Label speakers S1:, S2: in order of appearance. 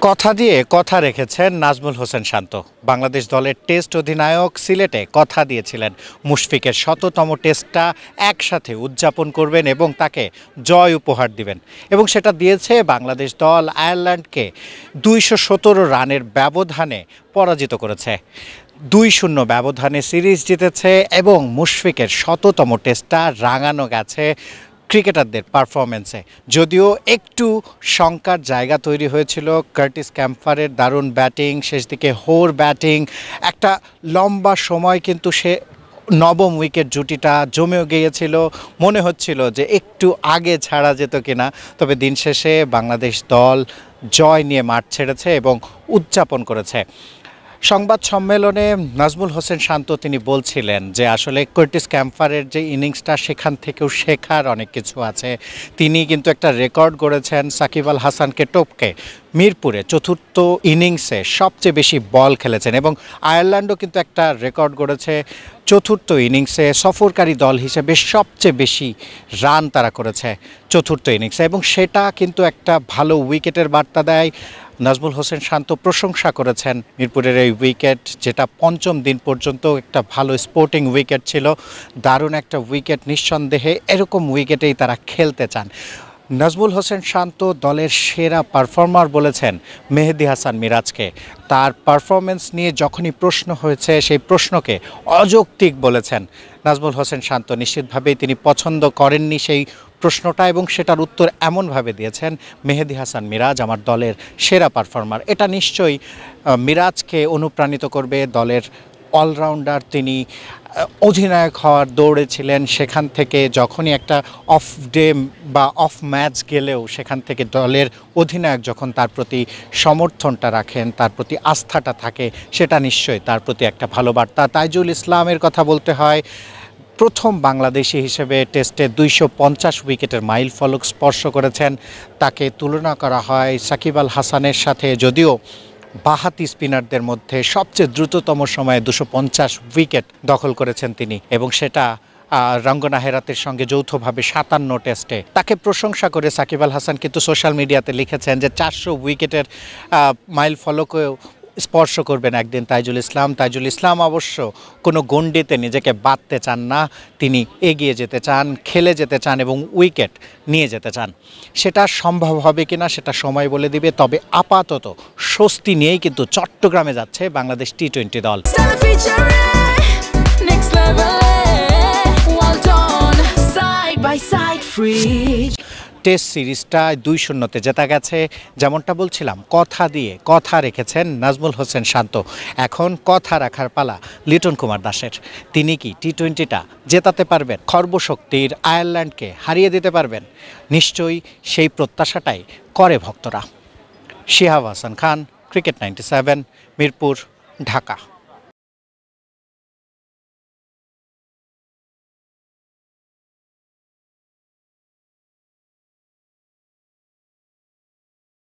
S1: কথা দিয়ে কথা রেখেছেন নাজমুল হোসেন শান্ত। বাংলাদেশ দলের টেস্ট অধিনায়ক সিলেটে কথা দিয়েছিলেন মুশফিকের শততম টেস্টটা একসাথে উদযাপন করবেন এবং তাকে জয় উপহার দিবেন, এবং সেটা দিয়েছে বাংলাদেশ দল আয়ারল্যান্ডকে 217 রানের ব্যবধানে পরাজিত করেছে। 2-0 ব্যবধানে সিরিজ জিতেছে এবং মুশফিকের শততম টেস্টটা রাঙানো গেছে ক্রিকেটারদের পারফরমেন্সে। যদিও একটু শঙ্কার জায়গা তৈরি হয়েছিল, কার্টিস ক্যাম্পারের দারুণ ব্যাটিং, শেষ দিকে হোর ব্যাটিং, একটা লম্বা সময় কিন্তু সে নবম উইকেট জুটিটা জমেও গিয়েছিল। মনে হচ্ছিল যে একটু আগে ছাড়া যেত কিনা, তবে দিন শেষে বাংলাদেশ দল জয় নিয়ে মাঠ ছেড়েছে এবং উদযাপন করেছে। সংবাদ সম্মেলনে নাজমুল হোসেন শান্ত তিনি বলছিলেন যে আসলে কার্টিস ক্যাম্পারের যে ইনিংসটা সেখান থেকেও শেখার অনেক কিছু আছে। তিনি কিন্তু একটা রেকর্ড গড়েছেন সাকিব আল হাসানকে টপকে মিরপুরে চতুর্থ ইনিংসে সবচেয়ে বেশি বল খেলেছেন, এবং আয়ারল্যান্ডও কিন্তু একটা রেকর্ড গড়েছে চতুর্থ ইনিংসে সফরকারী দল হিসেবে সবচেয়ে বেশি রান তারা করেছে চতুর্থ ইনিংসে, এবং সেটা কিন্তু একটা ভালো উইকেটের বার্তা দেয়। নাজমুল হোসেন শান্ত প্রশংসা করেছেন মিরপুরের এই উইকেট, যেটা পঞ্চম দিন পর্যন্ত একটা ভালো স্পোর্টিং উইকেট ছিল, দারুণ একটা উইকেট। নিঃসন্দেহে এরকম উইকেটেই তারা খেলতে চান। নাজমুল হোসেন শান্ত দলের সেরা পারফর্মার বলেছেন মেহেদী হাসান মিরাজকে। তার পারফরমেন্স নিয়ে যখনই প্রশ্ন হয়েছে সেই প্রশ্নকে অযৌক্তিক বলেছেন নাজমুল হোসেন শান্ত। নিশ্চিতভাবেই তিনি পছন্দ করেননি সেই প্রশ্নটা, এবং সেটার উত্তর এমনভাবে দিয়েছেন, মেহেদী হাসান মিরাজ আমার দলের সেরা পারফর্মার। এটা নিশ্চয়ই মিরাজকে অনুপ্রাণিত করবে। দলের অলরাউন্ডার, তিনি অধিনায়ক হওয়ার দৌড়ে ছিলেন, সেখান থেকে যখনই একটা অফ ডে বা অফ ম্যাচ গেলেও সেখান থেকে দলের অধিনায়ক যখন তার প্রতি সমর্থনটা রাখেন, তার প্রতি আস্থাটা থাকে, সেটা নিশ্চয়ই তার প্রতি একটা ভালো বার্তা। তাইজুল ইসলামের কথা বলতে হয়, প্রথম বাংলাদেশি হিসেবে টেস্টে 250 উইকেটের মাইল ফলক স্পর্শ করেছেন। তাকে তুলনা করা হয় সাকিব আল হাসানের সাথে, যদিও বাঁহাতি স্পিনারদের মধ্যে সবচেয়ে দ্রুততম সময়ে 250 উইকেট দখল করেছেন তিনি, এবং সেটা রঙ্গনা হেরাতের সঙ্গে যৌথভাবে 57 টেস্টে। তাকে প্রশংসা করে সাকিব আল হাসান কিন্তু সোশ্যাল মিডিয়াতে লিখেছেন যে 400 উইকেটের মাইল ফলকেও স্পর্শ করবেন একদিন তাইজুল ইসলাম অবশ্য কোনো গণ্ডিতে নিজেকে বাঁধতে চান না, তিনি এগিয়ে যেতে চান, খেলে যেতে চান এবং উইকেট নিয়ে যেতে চান। সেটা সম্ভব হবে কিনা সেটা সময় বলে দিবে, তবে আপাতত স্বস্তি নিয়েই কিন্তু চট্টগ্রামে যাচ্ছে বাংলাদেশ টি-20 দল। টেস্ট সিরিজটা 2-0 জেতা গেছে। যেমনটা বলছিলাম, কথা দিয়ে কথা রেখেছেন নাজমুল হোসেন শান্ত। এখন কথা রাখার পালা লিটন কুমার দাসের। তিনি কি টি-20টা জেতাতে পারবেন? খর্বশক্তির আয়ারল্যান্ডকে হারিয়ে দিতে পারবেন? নিশ্চয়ই সেই প্রত্যাশাটাই করে ভক্তরা। শিহাব হাসান খান, ক্রিকেট 97, মিরপুর, ঢাকা।